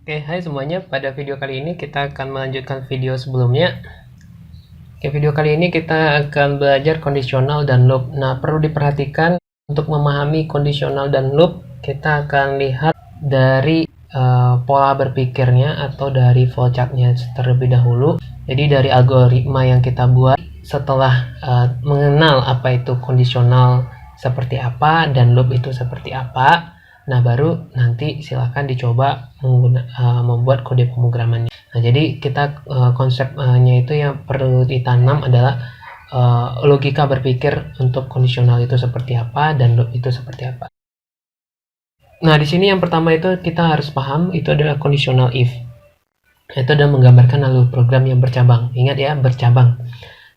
Oke, hai semuanya. Pada video kali ini kita akan melanjutkan video sebelumnya. Oke, video kali ini kita akan belajar kondisional dan loop. Nah, perlu diperhatikan untuk memahami kondisional dan loop, kita akan lihat dari pola berpikirnya atau dari flowchartnya terlebih dahulu. Jadi dari algoritma yang kita buat setelah mengenal apa itu kondisional seperti apa dan loop itu seperti apa. Nah, baru nanti silahkan dicoba membuat kode pemrogramannya. Nah, jadi kita konsepnya itu yang perlu ditanam adalah logika berpikir untuk kondisional itu seperti apa dan loop itu seperti apa. Nah, di sini yang pertama itu kita harus paham itu adalah conditional if. Itu adalah menggambarkan alur program yang bercabang. Ingat ya, bercabang.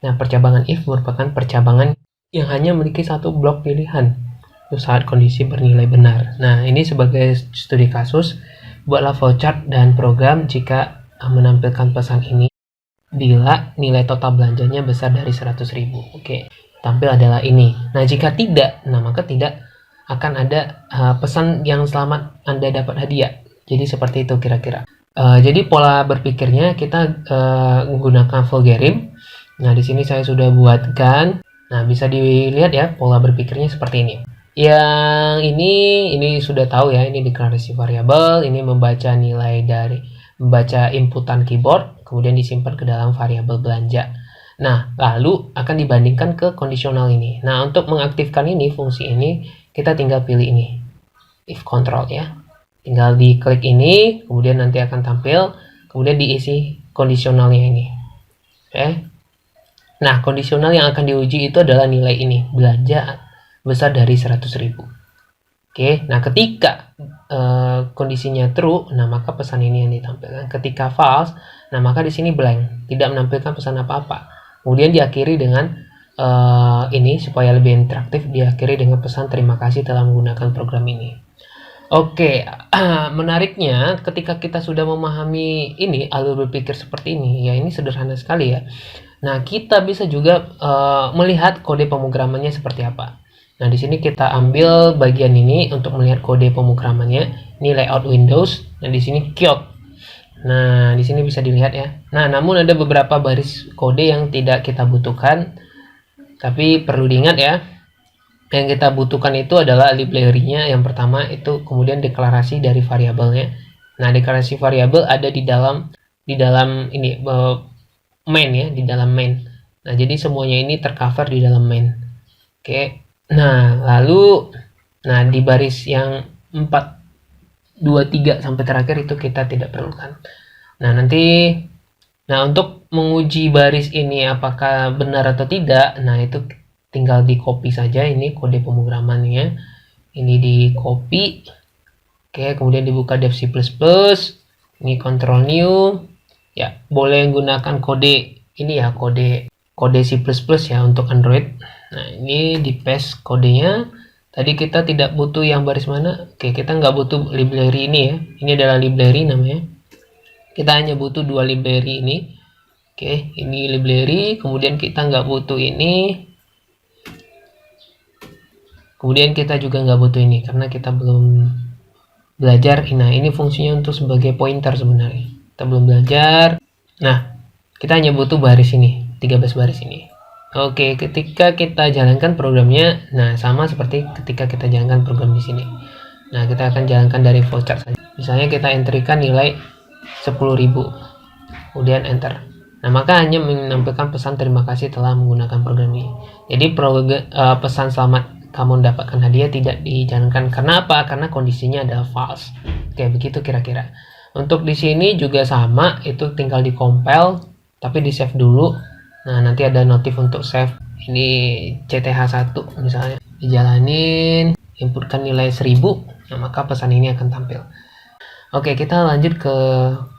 Nah, percabangan if merupakan percabangan yang hanya memiliki satu blok pilihan saat kondisi bernilai benar. Nah, ini sebagai studi kasus, buatlah flowchart dan program jika menampilkan pesan ini bila nilai total belanjanya besar dari 100.000. Oke, tampil adalah ini. Nah, jika tidak, nah maka tidak akan ada pesan yang selamat Anda dapat hadiah. Jadi seperti itu kira-kira. Jadi pola berpikirnya kita menggunakan Fulgrim. Nah, di sini saya sudah buatkan. Nah, bisa dilihat ya pola berpikirnya seperti ini. Yang ini sudah tahu ya, ini deklarasi variabel, ini membaca nilai dari membaca inputan keyboard, kemudian disimpan ke dalam variabel belanja. Nah, lalu akan dibandingkan ke kondisional ini. Nah, untuk mengaktifkan ini fungsi ini, kita tinggal pilih ini, if control ya. Tinggal diklik ini, kemudian nanti akan tampil, kemudian diisi kondisionalnya ini. Oke. Nah, kondisional yang akan diuji itu adalah nilai ini, belanja besar dari 100.000. Oke, nah ketika kondisinya true, nah maka pesan ini yang ditampilkan. Ketika false, nah maka di sini blank, tidak menampilkan pesan apa-apa. Kemudian diakhiri dengan ini supaya lebih interaktif, diakhiri dengan pesan terima kasih telah menggunakan program ini. Oke, menariknya ketika kita sudah memahami ini alur berpikir seperti ini, ya ini sederhana sekali ya. Nah, kita bisa juga melihat kode pemrogramannya seperti apa. Nah, di sini kita ambil bagian ini untuk melihat kode pemrogramannya. Ini layout Windows. Nah, di sini Qt. Nah, di sini bisa dilihat ya. Nah, namun ada beberapa baris kode yang tidak kita butuhkan. Tapi perlu diingat ya. Yang kita butuhkan itu adalah library-nya. Yang pertama itu kemudian deklarasi dari variabelnya. Nah, deklarasi variabel ada di dalam ini main ya, di dalam main. Nah, jadi semuanya ini tercover di dalam main. Oke. Nah, lalu di baris yang 4, 2, 3 sampai terakhir itu kita tidak perlukan. Nah, untuk menguji baris ini apakah benar atau tidak, nah itu tinggal di copy saja ini kode pemrogramannya. Ini di copy. Oke, kemudian dibuka dev C++. Ini control new. Ya, boleh menggunakan kode ini ya, kode C++ ya untuk Android. Nah, ini di paste kodenya. Tadi kita tidak butuh yang baris mana. Oke, kita nggak butuh library ini ya. Ini adalah library namanya. Kita hanya butuh 2 library ini. Oke, ini library. Kemudian kita nggak butuh ini. Kemudian kita juga nggak butuh ini karena kita belum belajar. Nah, ini fungsinya untuk sebagai pointer sebenarnya. Kita belum belajar. Nah, kita hanya butuh baris ini, 13 baris ini. Oke, ketika kita jalankan programnya, nah sama seperti ketika kita jalankan program di sini. Nah, kita akan jalankan dari flowchart saja. Misalnya kita entrikan nilai 10.000. Kemudian enter. Nah, maka hanya menampilkan pesan terima kasih telah menggunakan program ini. Jadi pesan selamat kamu mendapatkan hadiah tidak dijalankan. Karena apa? Karena kondisinya adalah false. Oke, begitu kira-kira. Untuk di sini juga sama, itu tinggal di compile, tapi di save dulu. Nah, nanti ada notif untuk save. Ini CTH1 misalnya. Dijalanin, inputkan nilai 1000, nah maka pesan ini akan tampil. Oke, kita lanjut ke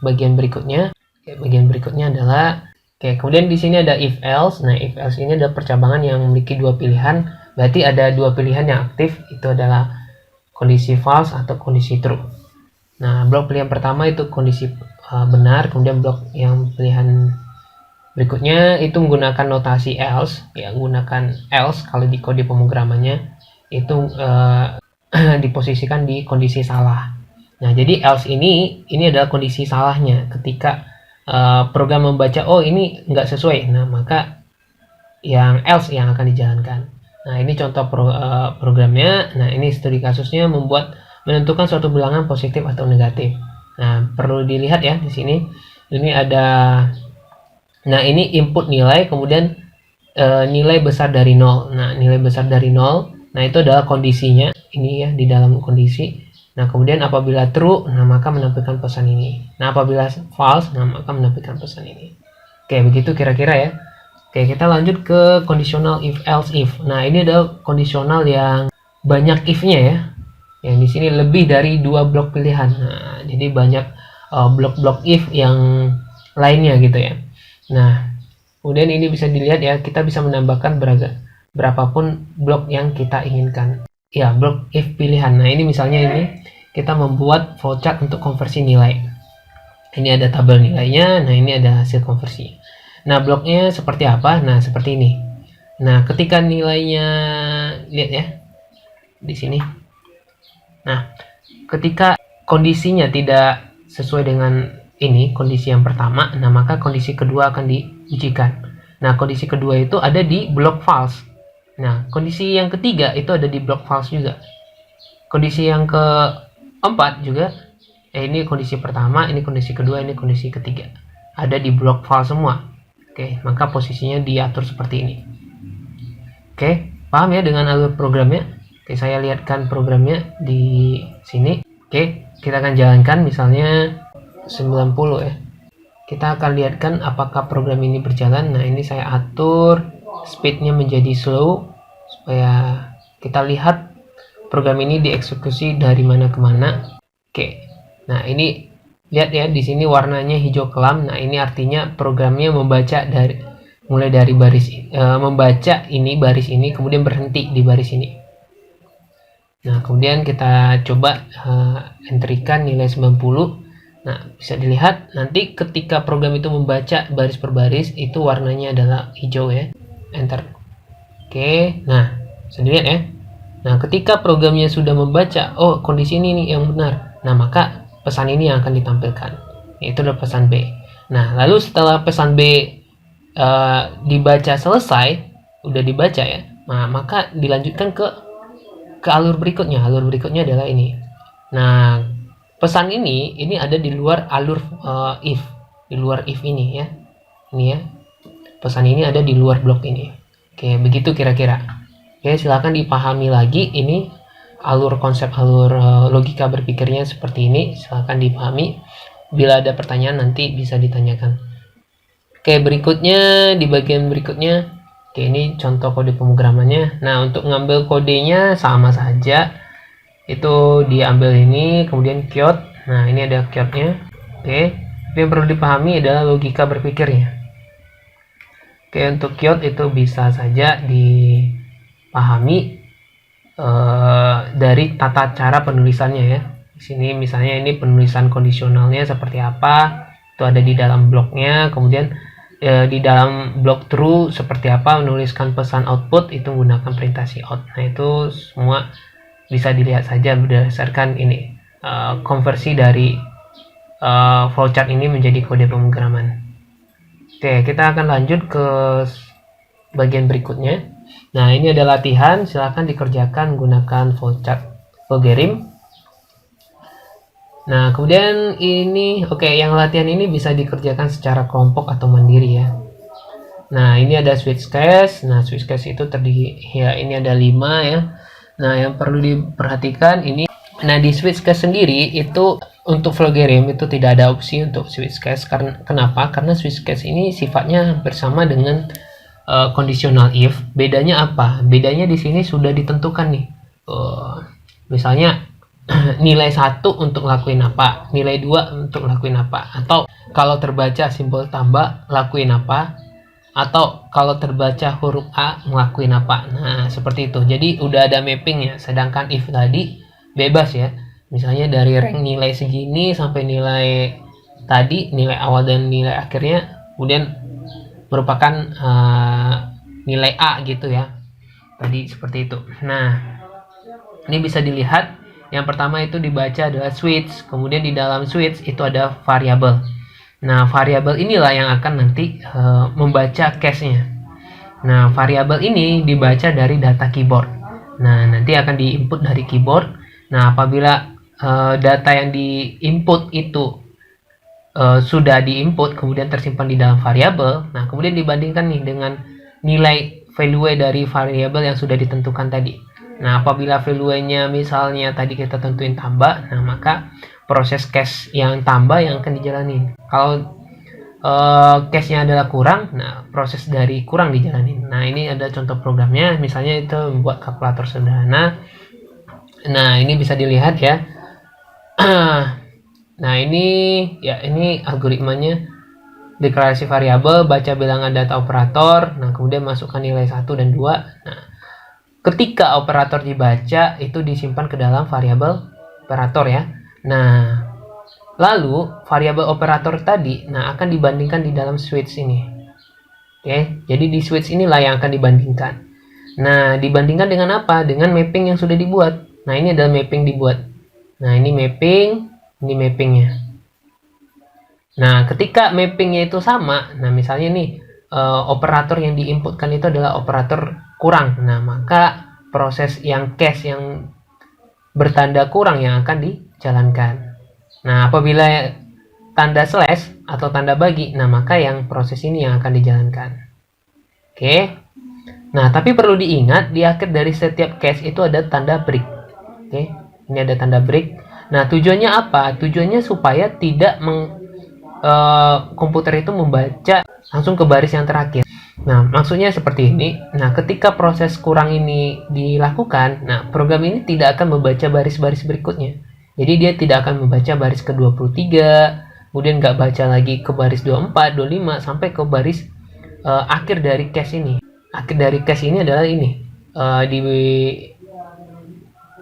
bagian berikutnya. Oke, bagian berikutnya adalah kemudian di sini ada if else. Nah, if else ini adalah percabangan yang memiliki 2 pilihan. Berarti ada 2 pilihan yang aktif, itu adalah kondisi false atau kondisi true. Nah, blok pilihan pertama itu kondisi benar, kemudian blok yang pilihan berikutnya itu menggunakan notasi else, ya menggunakan else kalau di kode pemrogramannya itu diposisikan di kondisi salah. Nah, jadi else ini adalah kondisi salahnya ketika program membaca, oh ini nggak sesuai. Nah, maka yang else yang akan dijalankan. Nah, ini contoh programnya. Nah, ini studi kasusnya menentukan suatu bilangan positif atau negatif. Nah, perlu dilihat ya di sini. Ini ada, nah ini input nilai, kemudian nilai besar dari 0. Nah, nilai besar dari 0. Nah, itu adalah kondisinya. Ini ya di dalam kondisi. Nah, kemudian apabila true, nah maka menampilkan pesan ini. Nah, apabila false, nah maka menampilkan pesan ini. Oke, begitu kira-kira ya. Oke, kita lanjut ke conditional if else if. Nah, ini adalah kondisional yang banyak if-nya ya. Yang di sini lebih dari 2 blok pilihan. Nah, jadi banyak blok-blok if yang lainnya gitu ya. Nah, kemudian ini bisa dilihat ya, kita bisa menambahkan berapapun blok yang kita inginkan. Ya, blok if pilihan. Nah, ini misalnya ini kita membuat flowchart untuk konversi nilai. Ini ada tabel nilainya, nah ini ada hasil konversi. Nah, bloknya seperti apa? Nah, seperti ini. Nah, ketika nilainya, lihat ya, di sini. Nah, ketika kondisinya tidak sesuai dengan ini, kondisi yang pertama, nah maka kondisi kedua akan diujikan. Nah, kondisi kedua itu ada di blok false. Nah, kondisi yang ketiga itu ada di blok false juga. Kondisi yang keempat juga, ini kondisi pertama, ini kondisi kedua, ini kondisi ketiga. Ada di blok false semua. Oke, maka posisinya diatur seperti ini. Oke, paham ya dengan alur programnya? Oke, saya lihatkan programnya di sini. Oke, kita akan jalankan misalnya 90 ya. Kita akan lihatkan apakah program ini berjalan. Nah, ini saya atur speednya menjadi slow supaya kita lihat program ini dieksekusi dari mana ke mana. Oke, nah ini lihat ya, di sini warnanya hijau kelam. Nah, ini artinya programnya membaca mulai dari membaca ini baris ini, kemudian berhenti di baris ini. Nah, kemudian kita coba entrikan nilai 90. Nah, bisa dilihat nanti ketika program itu membaca baris per baris, itu warnanya adalah hijau ya. Enter. Oke, nah bisa dilihat ya. Nah, ketika programnya sudah membaca, oh kondisi ini nih yang benar. Nah, maka pesan ini yang akan ditampilkan. Yaitu adalah pesan B. Nah, lalu setelah pesan B dibaca selesai, udah dibaca ya. Nah, maka dilanjutkan ke alur berikutnya. Alur berikutnya adalah ini. Nah, pesan ini ada di luar alur if. Di luar if ini ya. Ini ya. Pesan ini ada di luar blok ini. Oke, begitu kira-kira. Oke, silakan dipahami lagi ini konsep alur logika berpikirnya seperti ini. Silakan dipahami. Bila ada pertanyaan nanti bisa ditanyakan. Oke, berikutnya di bagian berikutnya. Oke, ini contoh kode pemrogramannya. Nah, untuk ngambil kodenya sama saja. Itu diambil ini, kemudian quote. Nah, ini ada quote-nya. Oke, yang perlu dipahami adalah logika berpikirnya. Oke, untuk quote itu bisa saja dipahami dari tata cara penulisannya ya. Di sini misalnya ini penulisan kondisionalnya seperti apa, itu ada di dalam bloknya. Kemudian di dalam blok true seperti apa menuliskan pesan output, itu menggunakan perintah cout. Nah, itu semua bisa dilihat saja berdasarkan ini konversi dari flowchart ini menjadi kode pemrograman. Oke, kita akan lanjut ke bagian berikutnya. Nah, ini ada latihan, silahkan dikerjakan menggunakan flowchart logarithm. Nah, kemudian ini, yang latihan ini bisa dikerjakan secara kelompok atau mandiri ya. Nah, ini ada switch case. Nah, switch case itu terdiri ya, ini ada 5 ya. Nah, yang perlu diperhatikan ini, nah di switch case sendiri itu untuk logarithm itu tidak ada opsi untuk switch case. Kenapa? Karena switch case ini sifatnya bersama dengan conditional if. Bedanya apa? Bedanya di sini sudah ditentukan nih. Misalnya nilai 1 untuk lakuin apa, nilai 2 untuk lakuin apa, atau kalau terbaca simbol tambah lakuin apa, atau kalau terbaca huruf A ngelakuin apa. Nah, seperti itu. Jadi udah ada mappingnya. Sedangkan if tadi bebas ya. Misalnya dari rank nilai segini sampai nilai tadi, nilai awal dan nilai akhirnya kemudian merupakan nilai A gitu ya. Tadi seperti itu. Nah, ini bisa dilihat Yang pertama itu dibaca adalah switch, kemudian di dalam switch itu ada variabel. Nah, variabel inilah yang akan nanti membaca cache-nya. Nah, variabel ini dibaca dari data keyboard. Nah, nanti akan diinput dari keyboard. Nah, apabila data yang diinput itu sudah diinput kemudian tersimpan di dalam variabel, nah kemudian dibandingkan nih dengan nilai value dari variabel yang sudah ditentukan tadi. Nah, apabila value-nya misalnya tadi kita tentuin tambah, nah maka proses cache yang tambah yang akan dijalanin. Kalau cache-nya adalah kurang, nah proses dari kurang dijalanin. Nah, ini ada contoh programnya, misalnya itu membuat kalkulator sederhana. Nah, ini bisa dilihat ya. Nah, ini ya, ini algoritmanya. Deklarasi variabel, baca bilangan data operator, nah kemudian masukkan nilai 1 dan 2. Nah, ketika operator dibaca itu disimpan ke dalam variabel operator ya. Nah, lalu variabel operator tadi akan dibandingkan di dalam switch ini. Oke, jadi di switch inilah yang akan dibandingkan. Nah, dibandingkan dengan apa? Dengan mapping yang sudah dibuat. Nah, ini adalah mapping dibuat. Nah, ini mapping, ini mappingnya. Nah, ketika mappingnya itu sama, nah misalnya nih operator yang diinputkan itu adalah operator kurang. Nah, maka proses yang cache yang bertanda kurang yang akan dijalankan. Nah, apabila tanda slash atau tanda bagi, nah maka yang proses ini yang akan dijalankan. Oke. Nah, tapi perlu diingat di akhir dari setiap cache itu ada tanda break. Oke. Ini ada tanda break. Nah, tujuannya apa? Tujuannya supaya tidak komputer itu membaca langsung ke baris yang terakhir. Nah, maksudnya seperti ini. Nah, ketika proses kurang ini dilakukan, nah program ini tidak akan membaca baris-baris berikutnya. Jadi dia tidak akan membaca baris ke-23, kemudian nggak baca lagi ke baris 24, 25 sampai ke baris akhir dari cache ini. Akhir dari cache ini adalah ini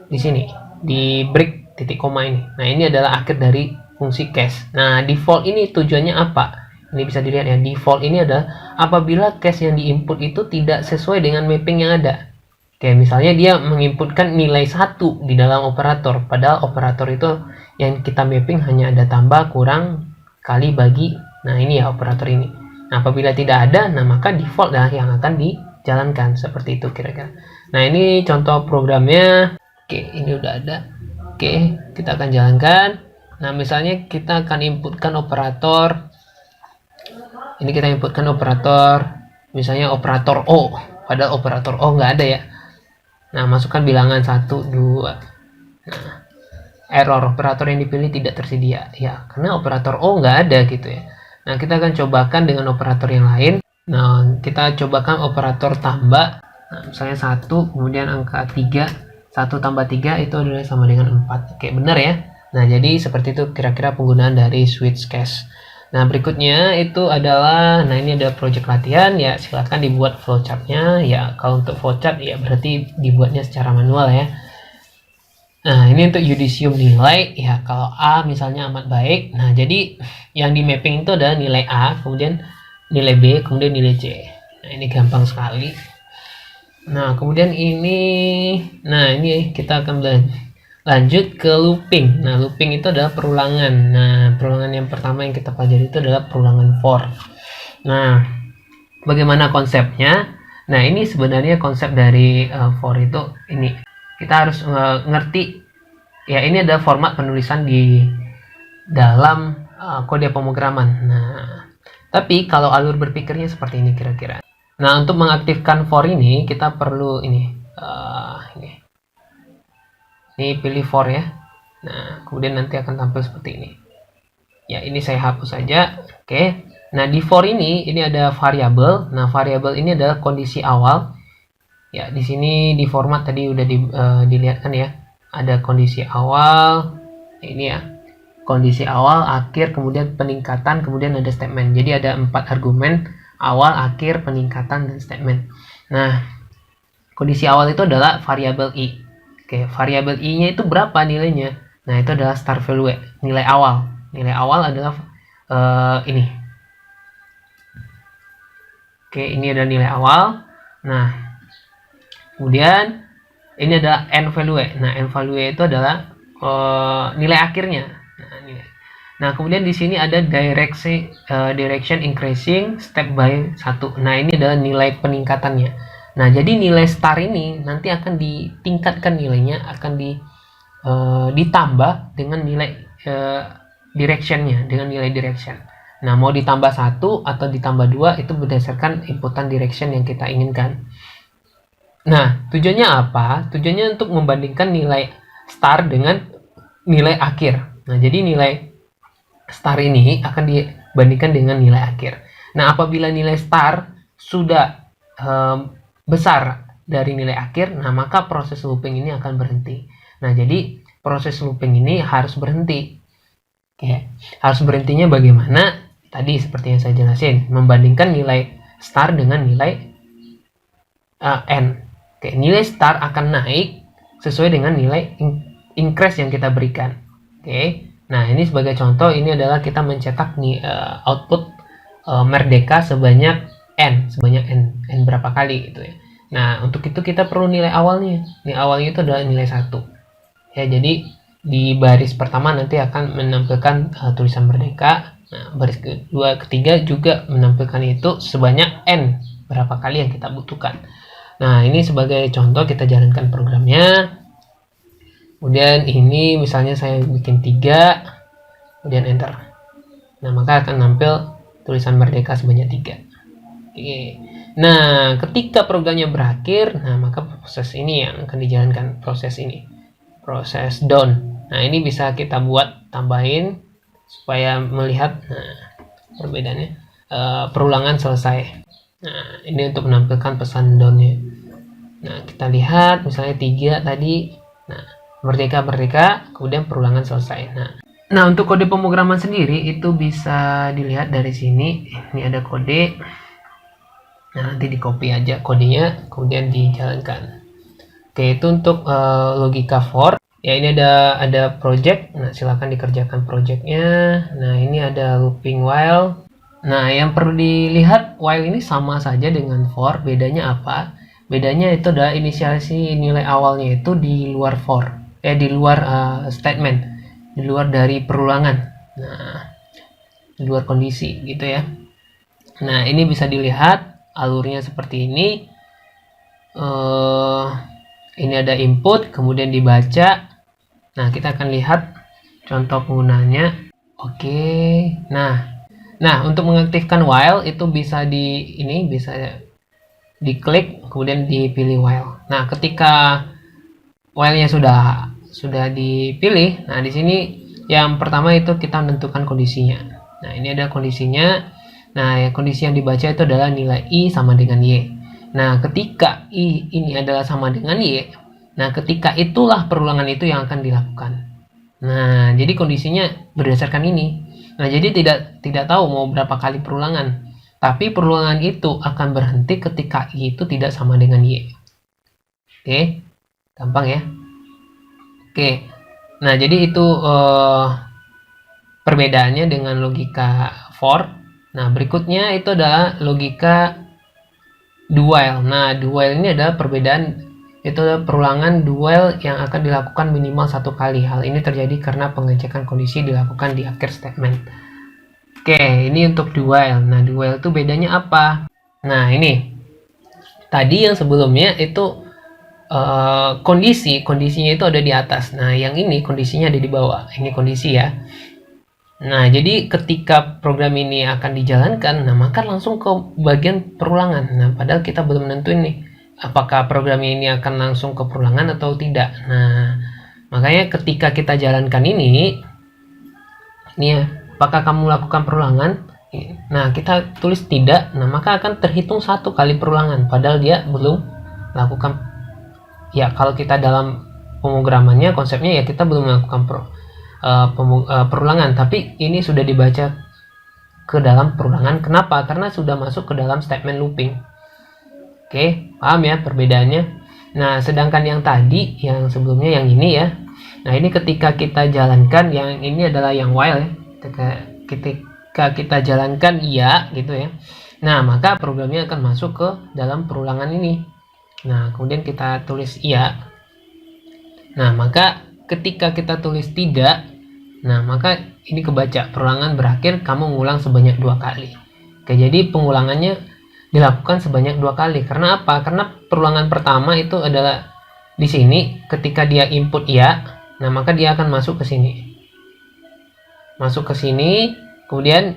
di sini, di break titik koma ini. Nah, ini adalah akhir dari fungsi cache. Nah, default ini tujuannya apa? Ini bisa dilihat ya, default ini adalah apabila cache yang diinput itu tidak sesuai dengan mapping yang ada. Kayak misalnya dia menginputkan nilai 1 di dalam operator, padahal operator itu yang kita mapping hanya ada tambah, kurang, kali, bagi. Nah, ini ya operator ini. Nah, apabila tidak ada, nah maka default lah yang akan dijalankan. Seperti itu kira-kira. Nah, ini contoh programnya. Oke, ini udah ada. Oke, kita akan jalankan. Nah, misalnya kita akan inputkan operator. Ini kita inputkan operator, misalnya operator O, padahal operator O nggak ada ya. Nah, masukkan bilangan 1, 2. Nah, error operator yang dipilih tidak tersedia. Ya, karena operator O nggak ada gitu ya. Nah, kita akan cobakan dengan operator yang lain. Nah, kita cobakan operator tambah. Nah, misalnya 1, kemudian angka 3. 1 tambah 3 itu adalah sama dengan 4. Oke, benar ya. Nah, jadi seperti itu kira-kira penggunaan dari switch cache. Nah, berikutnya itu adalah, nah ini ada project latihan, ya silahkan dibuat flowchartnya. Ya, kalau untuk flowchart ya berarti dibuatnya secara manual ya. Nah, ini untuk yudisium nilai, ya kalau A misalnya amat baik. Nah, jadi yang di mapping itu adalah nilai A, kemudian nilai B, kemudian nilai C. Nah, ini gampang sekali. Nah, kemudian ini kita akan lanjut ke looping. Nah, looping itu adalah perulangan. Nah, perulangan yang pertama yang kita pelajari itu adalah perulangan for. Nah, bagaimana konsepnya? Nah, ini sebenarnya konsep dari for itu ini. Kita harus ngerti ya, ini ada format penulisan di dalam kode pemrograman. Nah, tapi kalau alur berpikirnya seperti ini kira-kira. Nah, untuk mengaktifkan for ini kita perlu ini. Ini pilih for ya. Nah, kemudian nanti akan tampil seperti ini. Ya, ini saya hapus saja. Oke. Nah, di for ini ada variabel. Nah, variabel ini adalah kondisi awal. Ya, di sini di format tadi udah dilihatkan ya. Ada kondisi awal. Ini ya. Kondisi awal, akhir, kemudian peningkatan, kemudian ada statement. Jadi ada 4 argumen, awal, akhir, peningkatan, dan statement. Nah, kondisi awal itu adalah variabel i. Oke, variabel i-nya itu berapa nilainya? Nah, itu adalah start value, nilai awal. Nilai awal adalah ini. Oke, ini adalah nilai awal. Nah, kemudian ini adalah end value. Nah, end value itu adalah nilai akhirnya. Nah, kemudian di sini ada direction increasing step by 1. Nah, ini adalah nilai peningkatannya. Nah, jadi nilai star ini nanti akan ditingkatkan nilainya, akan ditambah dengan nilai directionnya, dengan nilai direction. Nah, mau ditambah 1 atau ditambah 2 itu berdasarkan inputan direction yang kita inginkan. Nah, tujuannya apa? Tujuannya untuk membandingkan nilai star dengan nilai akhir. Nah, jadi nilai star ini akan dibandingkan dengan nilai akhir. Nah, apabila nilai star sudah besar dari nilai akhir, nah maka proses looping ini akan berhenti. Nah, jadi proses looping ini harus berhenti. Oke, harus berhentinya bagaimana? Tadi seperti yang saya jelasin, membandingkan nilai star dengan nilai n. Oke, nilai star akan naik sesuai dengan nilai increase yang kita berikan. Oke. Nah, ini sebagai contoh, ini adalah kita mencetak nih output Merdeka sebanyak n berapa kali gitu ya. Nah, untuk itu kita perlu nilai awalnya. Nilai awalnya itu adalah nilai 1. Ya, jadi di baris pertama nanti akan menampilkan tulisan Merdeka. Nah, baris kedua, ketiga juga menampilkan itu sebanyak n berapa kali yang kita butuhkan. Nah, ini sebagai contoh kita jalankan programnya. Kemudian ini misalnya saya bikin 3, kemudian enter. Nah, maka akan nampil tulisan Merdeka sebanyak 3. Oke. Nah, ketika programnya berakhir, nah maka proses ini yang akan dijalankan, proses ini. Proses done. Nah, ini bisa kita buat tambahin supaya melihat perbedaannya. Perulangan selesai. Nah, ini untuk menampilkan pesan done-nya. Nah, kita lihat misalnya 3 tadi. Nah, Merdeka, kemudian perulangan selesai. Nah, untuk kode pemrograman sendiri itu bisa dilihat dari sini. Ini ada kode. Nah, nanti di copy aja kodenya, kemudian dijalankan. Oke, itu untuk logika for. Ya, ini ada project. Nah, silakan dikerjakan projectnya. Nah, ini ada looping while. Nah, yang perlu dilihat, while ini sama saja dengan for. Bedanya apa? Bedanya itu adalah inisiasi nilai awalnya itu di luar for. Di luar statement, di luar dari perulangan. Nah, di luar kondisi gitu ya. Nah, ini bisa dilihat alurnya seperti ini. Ini ada input, kemudian dibaca. Nah, kita akan lihat contoh penggunaannya. Oke. Nah, untuk mengaktifkan while itu bisa bisa diklik, kemudian dipilih while. Nah, ketika while-nya sudah dipilih, nah di sini yang pertama itu kita menentukan kondisinya. Nah, ini ada kondisinya. Nah, kondisi yang dibaca itu adalah nilai i sama dengan y. Nah, ketika i ini adalah sama dengan y, nah ketika itulah perulangan itu yang akan dilakukan. Nah, jadi kondisinya berdasarkan ini. Nah, jadi tidak tahu mau berapa kali perulangan. Tapi perulangan itu akan berhenti ketika i itu tidak sama dengan y. Oke, gampang ya. Oke, nah jadi itu perbedaannya dengan logika for. Nah, berikutnya itu adalah logika do while. Nah, do while ini adalah perbedaan, itu adalah perulangan do while yang akan dilakukan minimal 1 kali. Hal ini terjadi karena pengecekan kondisi dilakukan di akhir statement. Oke, ini untuk do while. Nah, do while itu bedanya apa? Nah, ini tadi yang sebelumnya itu kondisinya itu ada di atas. Nah, yang ini kondisinya ada di bawah. Ini kondisi ya. Nah, jadi ketika program ini akan dijalankan, nah maka langsung ke bagian perulangan. Nah, padahal kita belum nentuin nih apakah program ini akan langsung ke perulangan atau tidak. Nah, makanya ketika kita jalankan ini ya, apakah kamu lakukan perulangan? Nah, kita tulis tidak. Nah, maka akan terhitung 1 kali perulangan padahal dia belum lakukan. Ya, kalau kita dalam pemrogramannya, konsepnya ya kita belum melakukan perulangan, tapi ini sudah dibaca ke dalam perulangan. Kenapa? Karena sudah masuk ke dalam statement looping. Oke, paham ya perbedaannya? Nah, sedangkan yang tadi, yang sebelumnya yang ini ya. Nah, ini ketika kita jalankan, yang ini adalah yang while ya. Ketika kita jalankan iya gitu ya. Nah, maka programnya akan masuk ke dalam perulangan ini. Nah, kemudian kita tulis iya. Nah, maka ketika kita tulis tidak, nah maka ini kebaca, perulangan berakhir, kamu ngulang sebanyak 2 kali. Oke, jadi pengulangannya dilakukan sebanyak 2 kali. Karena apa? Karena perulangan pertama itu adalah di sini, ketika dia input ya, nah maka dia akan masuk ke sini. Masuk ke sini, kemudian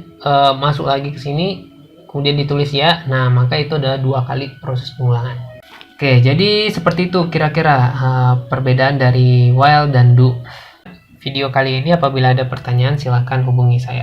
masuk lagi ke sini, kemudian ditulis ya. Nah, maka itu adalah 2 kali proses pengulangan. Oke, jadi seperti itu kira-kira perbedaan dari while dan do. Video kali ini apabila ada pertanyaan silahkan hubungi saya.